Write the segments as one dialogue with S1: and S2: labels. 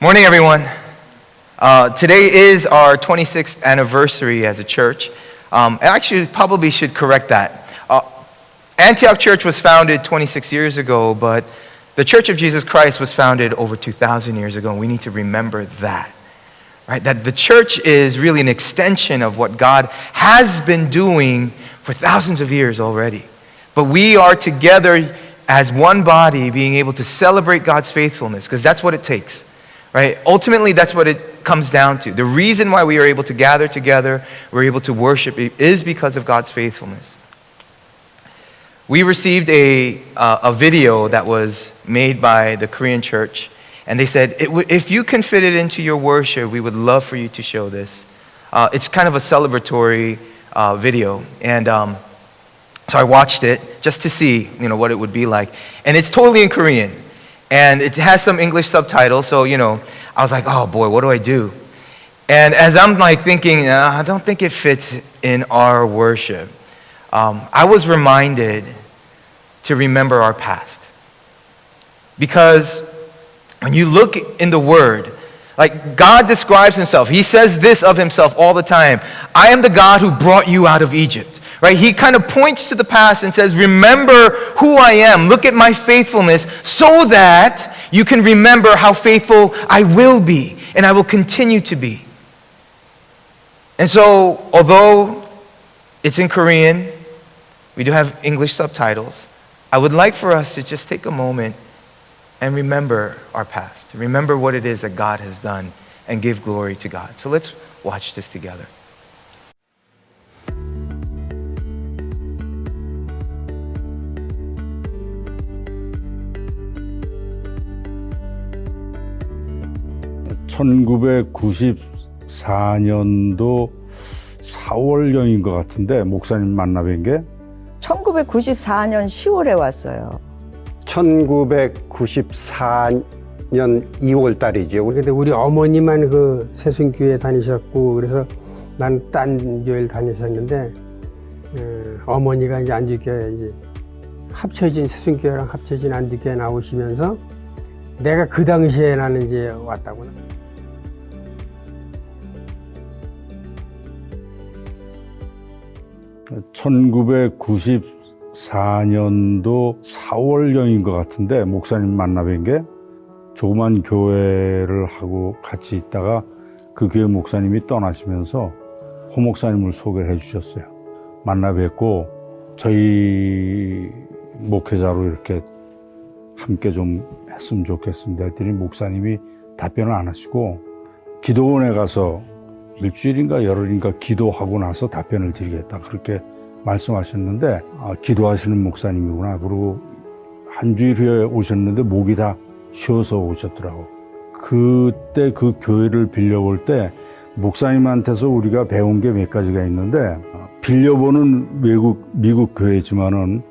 S1: Morning, everyone. Today is our 26th anniversary as a church. I actually probably should correct that. Antioch Church was founded 26 years ago, but the Church of Jesus Christ was founded over 2,000 years ago, and we need to remember that. Right? That the church is really an extension of what God has been doing for thousands of years already. But we are together as one body being able to celebrate God's faithfulness, because that's what it takes. Right? Ultimately, that's what it comes down to. The reason why we are able to gather together, we're able to worship, is because of God's faithfulness. We received a video that was made by the Korean church, and they said, if you can fit it into your worship, we would love for you to show this. It's kind of a celebratory video, and so I watched it just to see, what it would be like. And it's totally in Korean. And it has some English subtitles, so, I was like, oh boy, what do I do? And as I'm thinking, I don't think it fits in our worship, I was reminded to remember our past. Because when you look in the Word, God describes Himself. He says this of Himself all the time. I am the God who brought you out of Egypt. Right? He kind of points to the past and says, remember who I am. Look at my faithfulness so that you can remember how faithful I will be and I will continue to be. And so, although it's in Korean, we do have English subtitles, I would like for us to just take a moment and remember our past. Remember what it is that God has done and give glory to God. So let's watch this together.
S2: (1994년도) 4월경인 것 같은데 목사님 만나 뵌 게
S3: 1994년 10월에 왔어요.
S4: 1994년 2월 달이죠.
S5: 근데 우리 어머니만 그 새순교회 다니셨고, 그래서 난 딴 교회를 다니셨는데, 어머니가 이제 안디교회 이제 합쳐진 새순교회랑 합쳐진 안디교회 나오시면서 내가 그 당시에 나는 이제 왔다구나.
S2: (1994년도) 4월경인 것 같은데 목사님 만나 뵌 게 조그만 교회를 하고 같이 있다가 그 교회 목사님이 떠나시면서 호 목사님을 소개를 해주셨어요. 만나 뵙고 저희 목회자로 이렇게 함께 좀 했으면 좋겠습니다 했더니 목사님이 답변을 안 하시고 기도원에 가서 일주일인가 열흘인가 기도하고 나서 답변을 드리겠다 그렇게 말씀하셨는데, 기도하시는 목사님이구나. 그리고 한 주일 후에 오셨는데 목이 다 쉬어서 오셨더라고. 그때 그 교회를 빌려볼 때 목사님한테서 우리가 배운 게 몇 가지가 있는데, 빌려보는 미국 교회지만은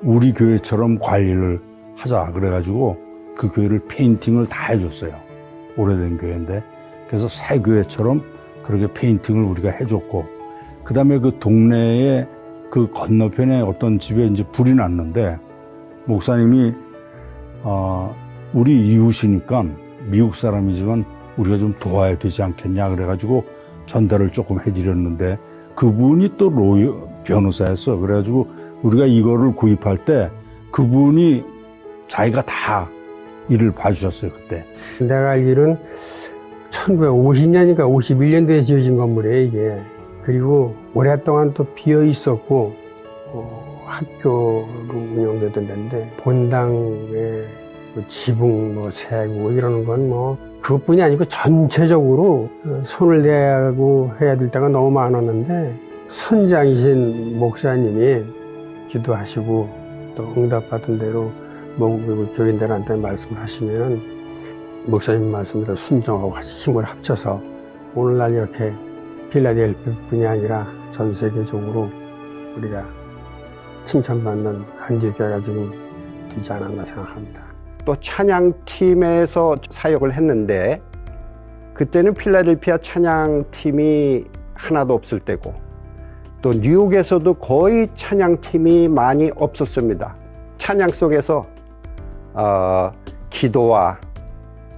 S2: 우리 교회처럼 관리를 하자 그래가지고 그 교회를 페인팅을 다 해줬어요. 오래된 교회인데. 그래서 새 교회처럼 그렇게 페인팅을 우리가 해줬고, 그 다음에 그 동네에 그 건너편에 어떤 집에 이제 불이 났는데, 목사님이, 우리 이웃이니까 미국 사람이지만 우리가 좀 도와야 되지 않겠냐 그래가지고 전달을 조금 해드렸는데, 그분이 또 변호사였어. 그래가지고 우리가 이거를 구입할 때 그분이 자기가 다 일을 봐주셨어요, 그때.
S5: 내가 알기로는 1950년이니까 51년도에 지어진 건물이에요, 이게. 그리고 오랫동안 또 비어 있었고, 학교로 운영되던 데인데, 본당에 지붕, 새고 이러는 건 그것뿐이 아니고 전체적으로 손을 대고 해야 될 때가 너무 많았는데, 선장이신 목사님이 기도하시고 또 응답받은 대로 교인들한테 말씀을 하시면 목사님 말씀대로 순종하고 같이 힘을 합쳐서 오늘날 이렇게 필라델피아뿐이 아니라 전 세계적으로 우리가 칭찬받는 안디교회가 지금 되지 않았나 생각합니다.
S4: 또 찬양팀에서 사역을 했는데, 그때는 필라델피아 찬양팀이 하나도 없을 때고, 또 뉴욕에서도 거의 찬양팀이 많이 없었습니다. 찬양 속에서 기도와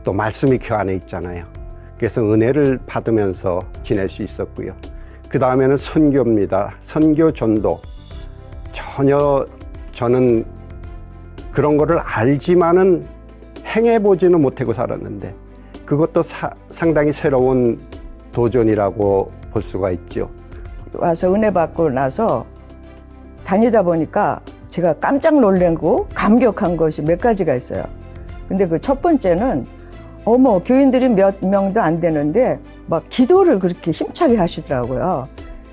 S4: 또 말씀이 그 안에 있잖아요. 그래서 은혜를 받으면서 지낼 수 있었고요. 그 다음에는 선교입니다. 선교 전도. 전혀 저는 그런 거를 알지만은 행해보지는 못하고 살았는데 그것도 상당히 새로운 도전이라고 볼 수가 있죠.
S3: 와서 은혜 받고 나서 다니다 보니까 제가 깜짝 놀라고 감격한 것이 몇 가지가 있어요. 근데 그 첫 번째는 어머, 교인들이 몇 명도 안 되는데 막 기도를 그렇게 힘차게 하시더라고요.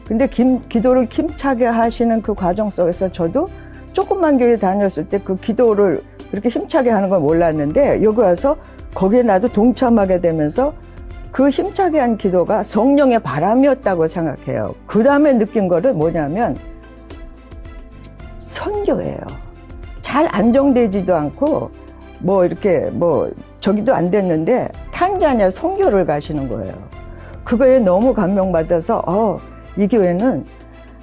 S3: 근데 기도를 힘차게 하시는 그 과정 속에서 저도 조금만 교회 다녔을 때 그 기도를 그렇게 힘차게 하는 걸 몰랐는데 여기 와서 거기에 나도 동참하게 되면서 그 힘차게 한 기도가 성령의 바람이었다고 생각해요. 그 다음에 느낀 거를 뭐냐면 선교예요. 잘 안정되지도 않고 뭐 이렇게 뭐 저기도 안 됐는데 탄자니아 선교를 가시는 거예요. 그거에 너무 감명받아서 이 교회는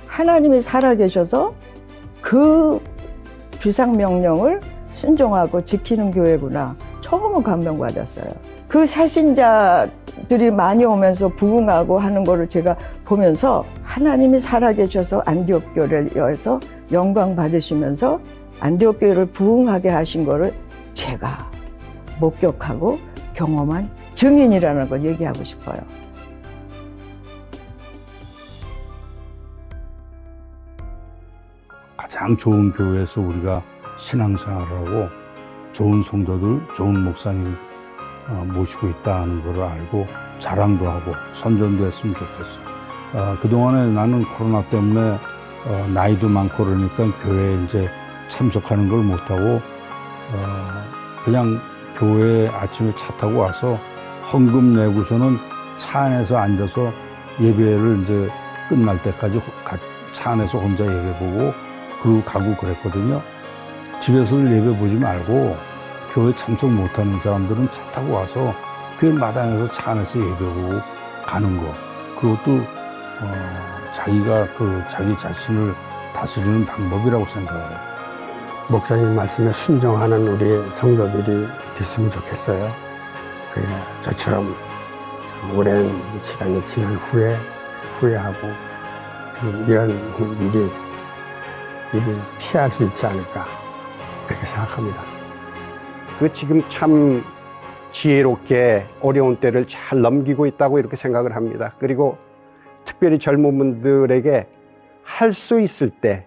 S3: 하나님이 살아계셔서 그 비상명령을 순종하고 지키는 교회구나. 처음으로 감명받았어요. 그 새신자들이 많이 오면서 부흥하고 하는 거를 제가 보면서 하나님이 살아계셔서 안디옥 교회에서 영광 받으시면서 안디옥 교회를 부흥하게 하신 거를 제가 목격하고 경험한 증인이라는 걸 얘기하고 싶어요.
S2: 가장 좋은 교회에서 우리가 신앙생활하고 좋은 성도들, 좋은 목사님 모시고 있다는 걸 알고 자랑도 하고 선전도 했으면 좋겠어요. 그동안에 나는 코로나 때문에 나이도 많고 그러니까 교회에 이제 참석하는 걸 못하고 그냥 교회에 아침에 차 타고 와서 헌금 내고서는 차 안에서 앉아서 예배를 이제 끝날 때까지 차 안에서 혼자 예배 보고 그러고 가고 그랬거든요. 집에서 예배 보지 말고 교회 참석 못하는 사람들은 차 타고 와서 교회 마당에서 차 안에서 예배 보고 가는 거. 그것도 자기가 자기 자신을 다스리는 방법이라고 생각해요.
S5: 목사님 말씀에 순종하는 우리 성도들이 됐으면 좋겠어요. 저처럼 참 오랜 시간이 지난 후에 후회하고 이런 일을 피할 수 있지 않을까 그렇게 생각합니다.
S4: 지금 참 지혜롭게 어려운 때를 잘 넘기고 있다고 이렇게 생각을 합니다. 그리고 특별히 젊은 분들에게 할 수 있을 때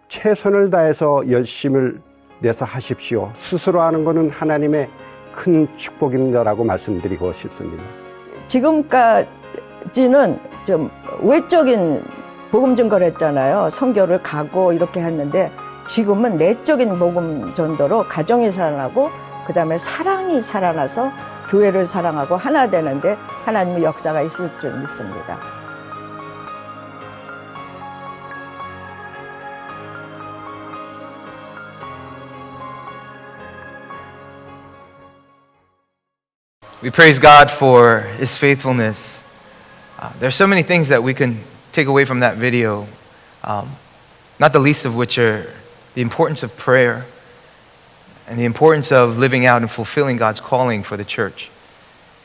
S4: 최선을 다해서 열심을 내서 하십시오. 스스로 하는 것은 하나님의 큰 축복입니다라고 말씀드리고 싶습니다.
S3: 지금까지는 좀 외적인 복음 전거를 했잖아요. 선교를 가고 이렇게 했는데 지금은 내적인 복음 전도로 가정이 살아나고 그 다음에 사랑이 살아나서 교회를 사랑하고 하나 되는데 하나님의 역사가 있을 줄 믿습니다.
S1: We praise God for His faithfulness. There's so many things that we can take away from that video, not the least of which are the importance of prayer and the importance of living out and fulfilling God's calling for the church.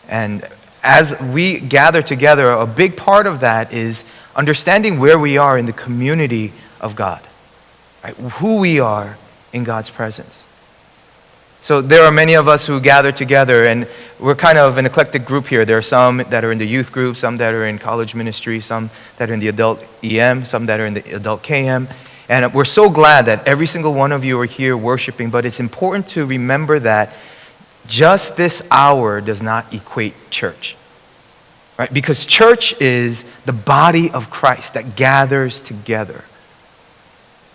S1: And as we gather together, a big part of that is understanding where we are in the community of God, right? Who we are in God's presence. So there are many of us who gather together, and we're kind of an eclectic group here. There are some that are in the youth group, some that are in college ministry, some that are in the adult EM, some that are in the adult KM. And we're so glad that every single one of you are here worshiping, but it's important to remember that just this hour does not equate church, right? Because church is the body of Christ that gathers together,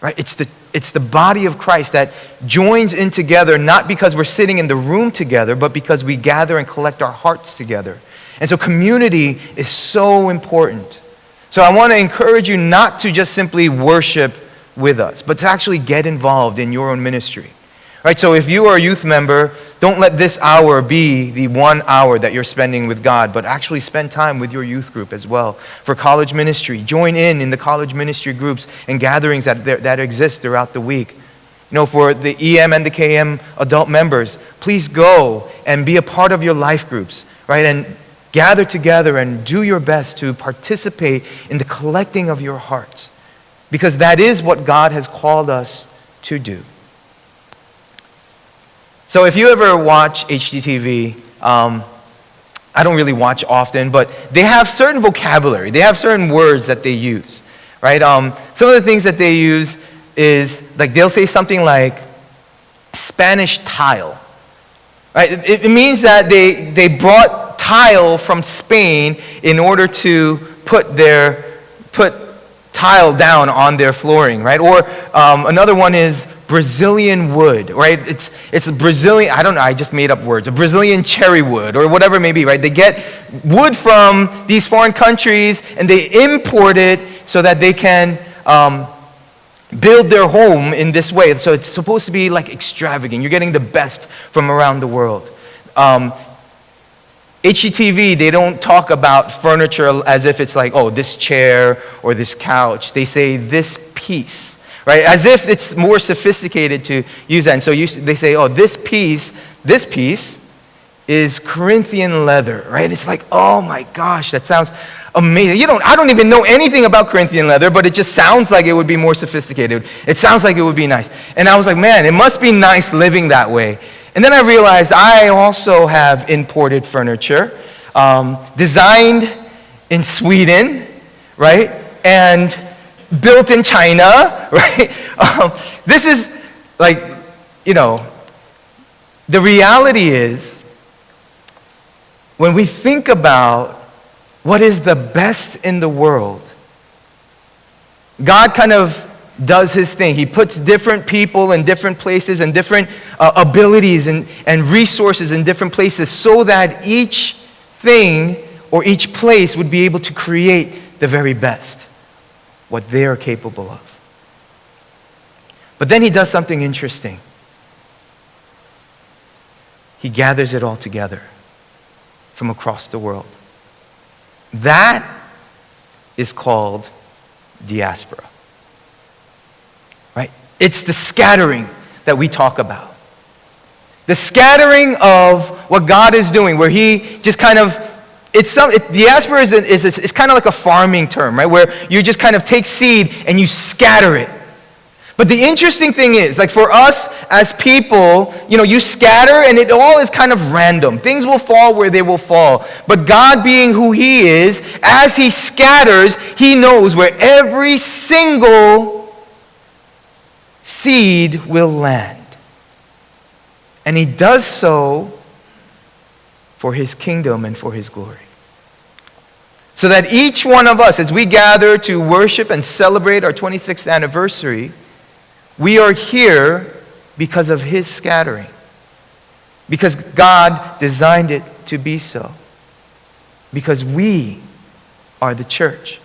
S1: right? It's the body of Christ that joins in together, not because we're sitting in the room together, but because we gather and collect our hearts together. And so community is so important. So I want to encourage you not to just simply worship with us, but to actually get involved in your own ministry. Right? So if you are a youth member, don't let this hour be the 1 hour that you're spending with God, but actually spend time with your youth group as well. For college ministry, join in the college ministry groups and gatherings that exist throughout the week. For the EM and the KM adult members, please go and be a part of your life groups, right? And gather together and do your best to participate in the collecting of your hearts, because that is what God has called us to do. So if you ever watch HGTV, I don't really watch often, but they have certain vocabulary. They have certain words that they use, right? Some of the things that they use is, like, they'll say something like Spanish tile, right? It means that they brought tile from Spain in order to put tile down on their flooring, right? Or another one is Brazilian wood, right? It's a Brazilian, I don't know, I just made up words, a Brazilian cherry wood or whatever it may be, right? They get wood from these foreign countries and they import it so that they can build their home in this way. So it's supposed to be like extravagant. You're getting the best from around the world. HGTV, they don't talk about furniture as if it's like, oh, this chair or this couch. They say this piece, right? As if it's more sophisticated to use that. And so they say, oh, this piece is Corinthian leather, right? It's like, oh my gosh, that sounds amazing. I don't even know anything about Corinthian leather, but it just sounds like it would be more sophisticated. It sounds like it would be nice. And I was like, man, it must be nice living that way. And then I realized I also have imported furniture, designed in Sweden, right? And built in China, right? This is like, the reality is, when we think about what is the best in the world, God kind of does his thing. He puts different people in different places and different abilities and resources in different places so that each thing or each place would be able to create the very best, what they are capable of. But then he does something interesting. He gathers it all together from across the world. That is called diaspora. Right? It's the scattering that we talk about. The scattering of what God is doing, where he just kind of, diaspora is kind of like a farming term, right? Where you just kind of take seed and you scatter it. But the interesting thing is, like for us as people, you scatter and it all is kind of random. Things will fall where they will fall. But God being who he is, as he scatters, he knows where every single seed will land. And he does so for his kingdom and for his glory. So that each one of us, as we gather to worship and celebrate our 26th anniversary, we are here because of his scattering. Because God designed it to be so. Because we are the church.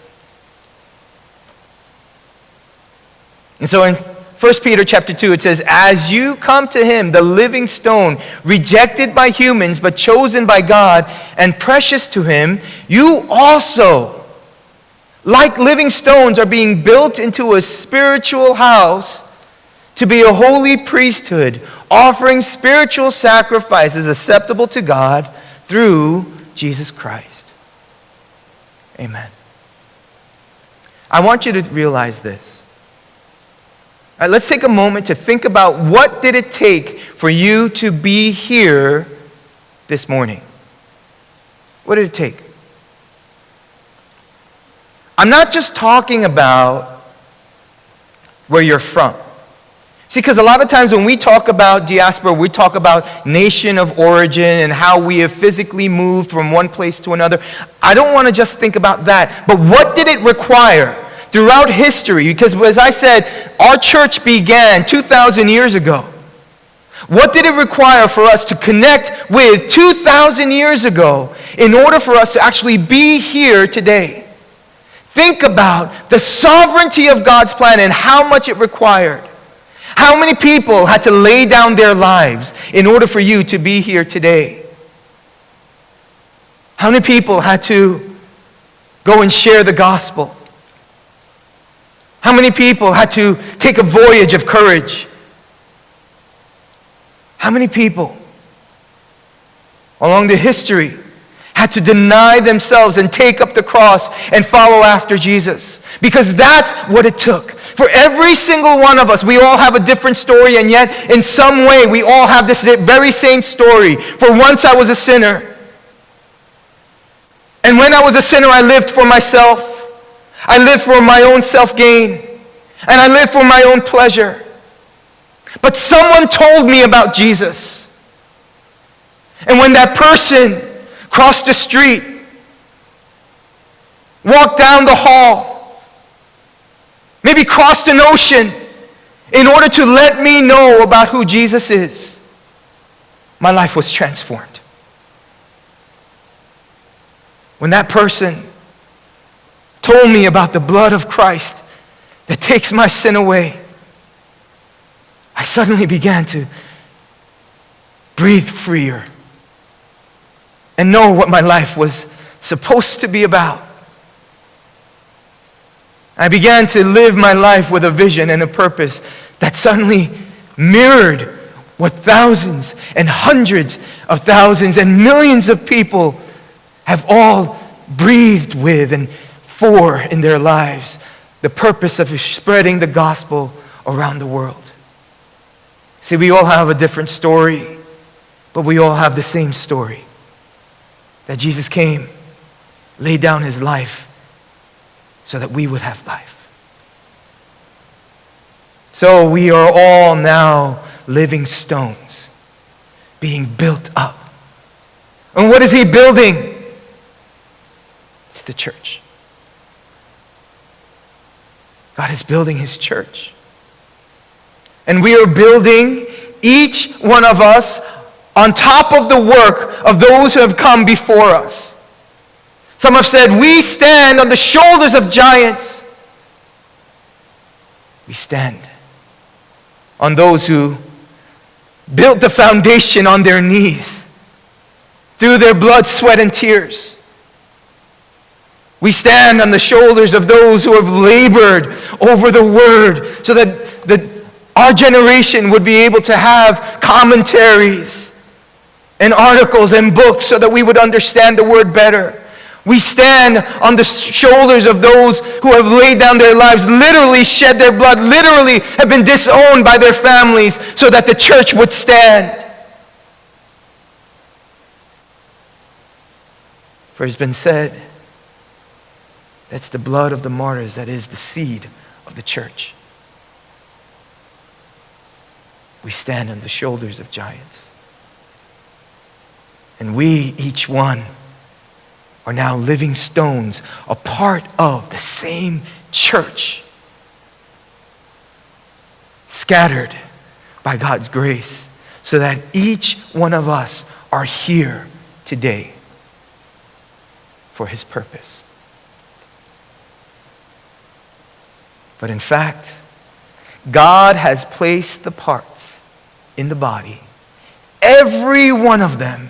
S1: And so in 1 Peter chapter 2, it says, as you come to him, the living stone, rejected by humans, but chosen by God and precious to him, you also, like living stones, are being built into a spiritual house to be a holy priesthood, offering spiritual sacrifices acceptable to God through Jesus Christ. Amen. I want you to realize this. Let's take a moment to think about what did it take for you to be here this morning? What did it take? I'm not just talking about where you're from. See, because a lot of times when we talk about diaspora, we talk about nation of origin and how we have physically moved from one place to another. I don't want to just think about that. But what did it require throughout history? Because as I said, our church began 2,000 years ago. What did it require for us to connect with 2,000 years ago in order for us to actually be here today? Think about the sovereignty of God's plan and how much it required. How many people had to lay down their lives in order for you to be here today? How many people had to go and share the gospel? How many people had to take a voyage of courage How many people along the history had to deny themselves and take up the cross and follow after Jesus? Because that's what it took. For every single one of us, we all have a different story, and yet in some way we all have this very same story. For once I was a sinner. And when I was a sinner, I lived for myself. I lived for my own self-gain. And I lived for my own pleasure. But someone told me about Jesus. And when that person crossed the street, walked down the hall, maybe crossed an ocean in order to let me know about who Jesus is, my life was transformed. When that person told me about the blood of Christ that takes my sin away, I suddenly began to breathe freer and know what my life was supposed to be about. I began to live my life with a vision and a purpose that suddenly mirrored what thousands and hundreds of thousands and millions of people have all breathed with and for in their lives, the purpose of spreading the gospel around the world. See, we all have a different story, but we all have the same story. That Jesus came, laid down his life so that we would have life. So we are all now living stones being built up. And what is he building? It's the church. God is building his church. And we are building, each one of us, on top of the work of those who have come before us. Some have said, we stand on the shoulders of giants. We stand on those who built the foundation on their knees through their blood, sweat, and tears. We stand on the shoulders of those who have labored over the word so that our generation would be able to have commentaries and articles and books so that we would understand the word better. We stand on the shoulders of those who have laid down their lives, literally shed their blood, literally have been disowned by their families so that the church would stand. For it's been said, that's the blood of the martyrs that is the seed of the church. We stand on the shoulders of giants. And we, each one, are now living stones, a part of the same church, scattered by God's grace, so that each one of us are here today for his purpose. But in fact, God has placed the parts in the body, every one of them,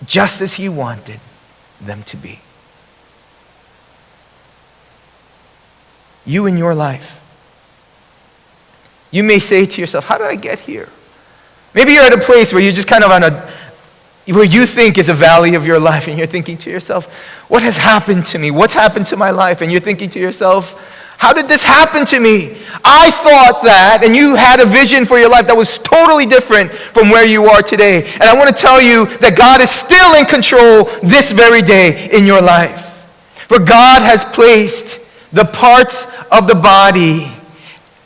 S1: just as he wanted them to be. You in your life, you may say to yourself, how did I get here? Maybe you're at a place where you're just kind of where you think is a valley of your life, and you're thinking to yourself, what has happened to me? What's happened to my life? And you're thinking to yourself, how did this happen to me? I thought that, and you had a vision for your life that was totally different from where you are today. And I want to tell you that God is still in control this very day in your life. For God has placed the parts of the body,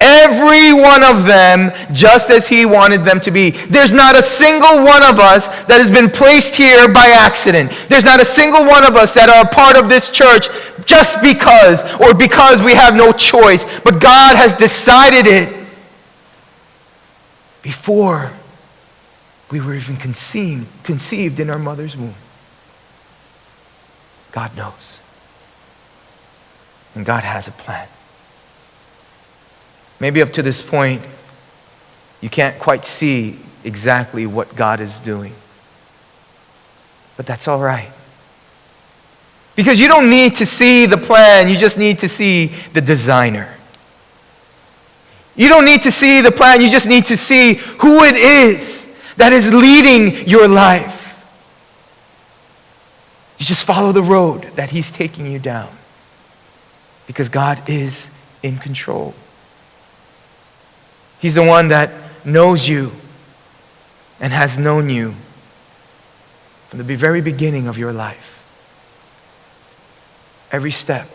S1: every one of them, just as he wanted them to be. There's not a single one of us that has been placed here by accident. There's not a single one of us that are a part of this church just because, or because we have no choice. But God has decided it before we were even conceived in our mother's womb. God knows. And God has a plan. Maybe up to this point, you can't quite see exactly what God is doing. But that's all right. Because you don't need to see the plan, you just need to see the designer. You don't need to see the plan, you just need to see who it is that is leading your life. You just follow the road that He's taking you down, because God is in control. He's the one that knows you and has known you from the very beginning of your life. Every step,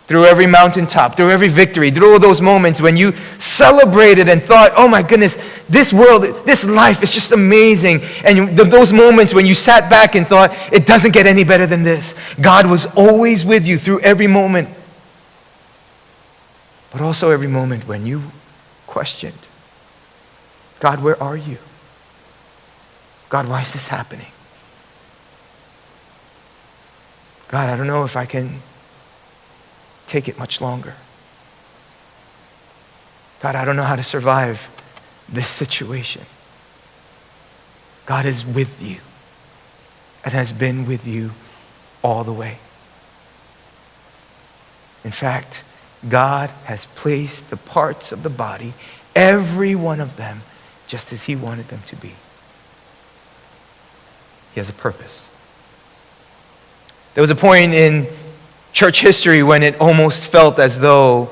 S1: through every mountaintop, through every victory, through all those moments when you celebrated and thought, oh my goodness, this world, this life is just amazing. And those moments when you sat back and thought, it doesn't get any better than this. God was always with you through every moment. But also every moment when you questioned, God, where are you? God, why is this happening? God, I don't know if I can take it much longer. God, I don't know how to survive this situation. God is with you and has been with you all the way. In fact, God has placed the parts of the body, every one of them, just as He wanted them to be. He has a purpose. There was a point in church history when it almost felt as though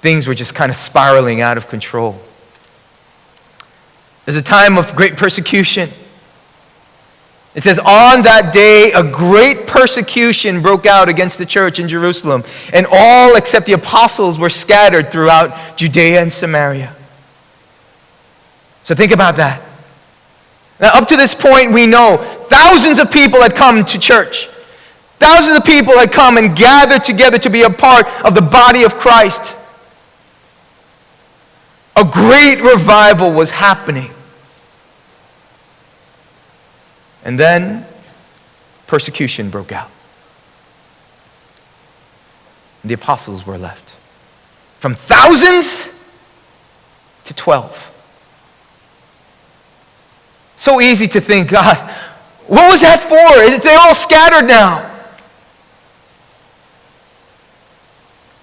S1: things were just kind of spiraling out of control. There's a time of great persecution. It says, on that day, a great persecution broke out against the church in Jerusalem, and all except the apostles were scattered throughout Judea and Samaria. So think about that. Now, up to this point, we know thousands of people had come to church. Thousands of people had come and gathered together to be a part of the body of Christ. A great revival was happening. And then persecution broke out. The apostles were left. From thousands to 12. So easy to think, God, what was that for? They're all scattered now.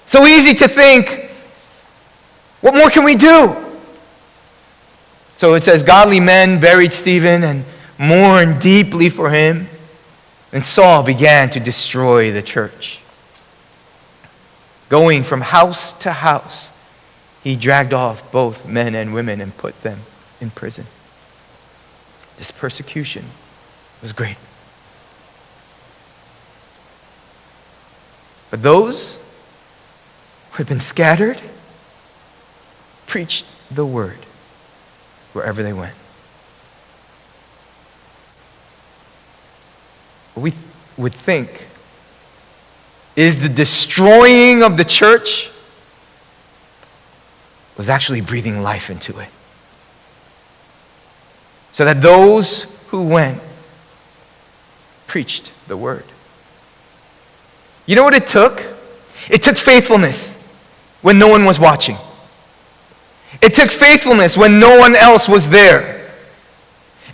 S1: So easy to think, what more can we do? So it says, godly men buried Stephen and mourned deeply for him. And Saul began to destroy the church. Going from house to house, he dragged off both men and women and put them in prison. This persecution was great. But those who had been scattered preached the word wherever they went. What we would think is the destroying of the church was actually breathing life into it. So that those who went preached the word. You know what it took? It took faithfulness when no one was watching. It took faithfulness when no one else was there.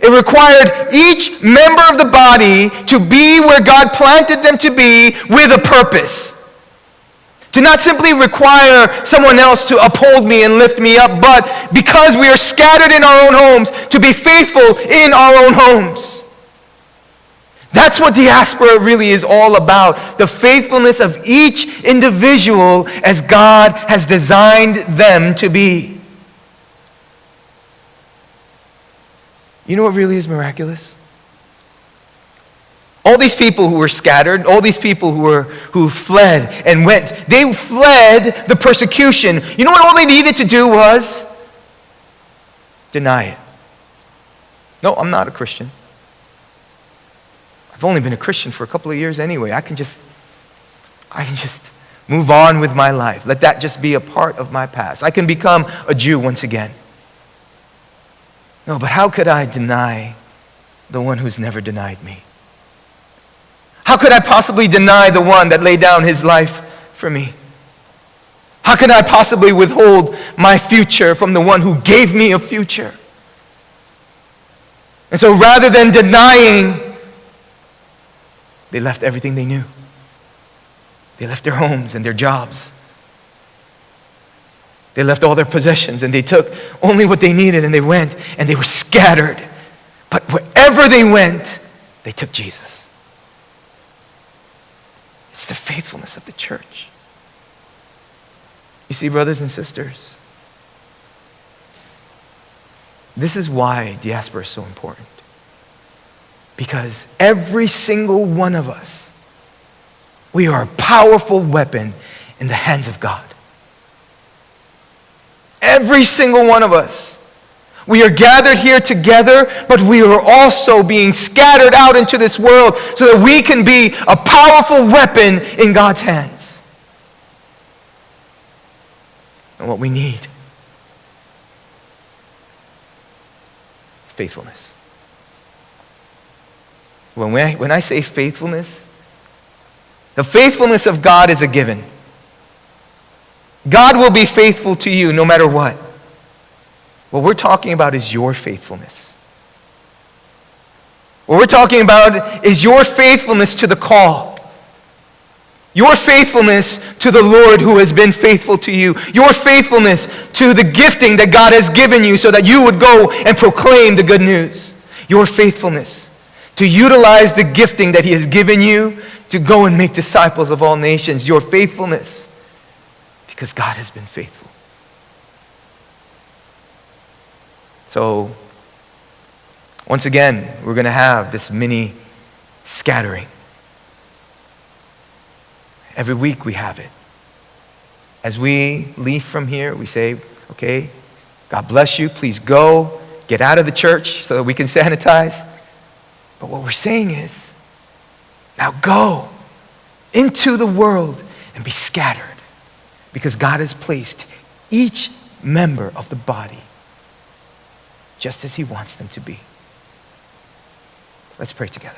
S1: It required each member of the body to be where God planted them to be with a purpose. To not simply require someone else to uphold me and lift me up, but because we are scattered in our own homes, to be faithful in our own homes. That's what diaspora really is all about. The faithfulness of each individual as God has designed them to be. You know what really is miraculous? All these people who were scattered, all these people who fled and went, they fled the persecution. You know what all they needed to do was? Deny it. No, I'm not a Christian. I've only been a Christian for a couple of years anyway. I can just move on with my life. Let that just be a part of my past. I can become a Jew once again. No, but how could I deny the one who's never denied me? How could I possibly deny the one that laid down his life for me? How could I possibly withhold my future from the one who gave me a future? And so rather than denying, they left everything they knew. They left their homes and their jobs. They left all their possessions and they took only what they needed and they went and they were scattered. But wherever they went, they took Jesus. It's the faithfulness of the church. You see, brothers and sisters, this is why diaspora is so important. Because every single one of us, we are a powerful weapon in the hands of God. Every single one of us. We are gathered here together, but we are also being scattered out into this world so that we can be a powerful weapon in God's hands. And what we need is faithfulness. When I say faithfulness, the faithfulness of God is a given. God will be faithful to you no matter what. What we're talking about is your faithfulness. What we're talking about is your faithfulness to the call. Your faithfulness to the Lord who has been faithful to you. Your faithfulness to the gifting that God has given you so that you would go and proclaim the good news. Your faithfulness to utilize the gifting that He has given you to go and make disciples of all nations. Your faithfulness. Because God has been faithful. So, once again, we're going to have this mini scattering. Every week we have it. As we leave from here, we say, okay, God bless you. Please go. Get out of the church so that we can sanitize. But what we're saying is, now go into the world and be scattered. Because God has placed each member of the body just as He wants them to be. Let's pray together.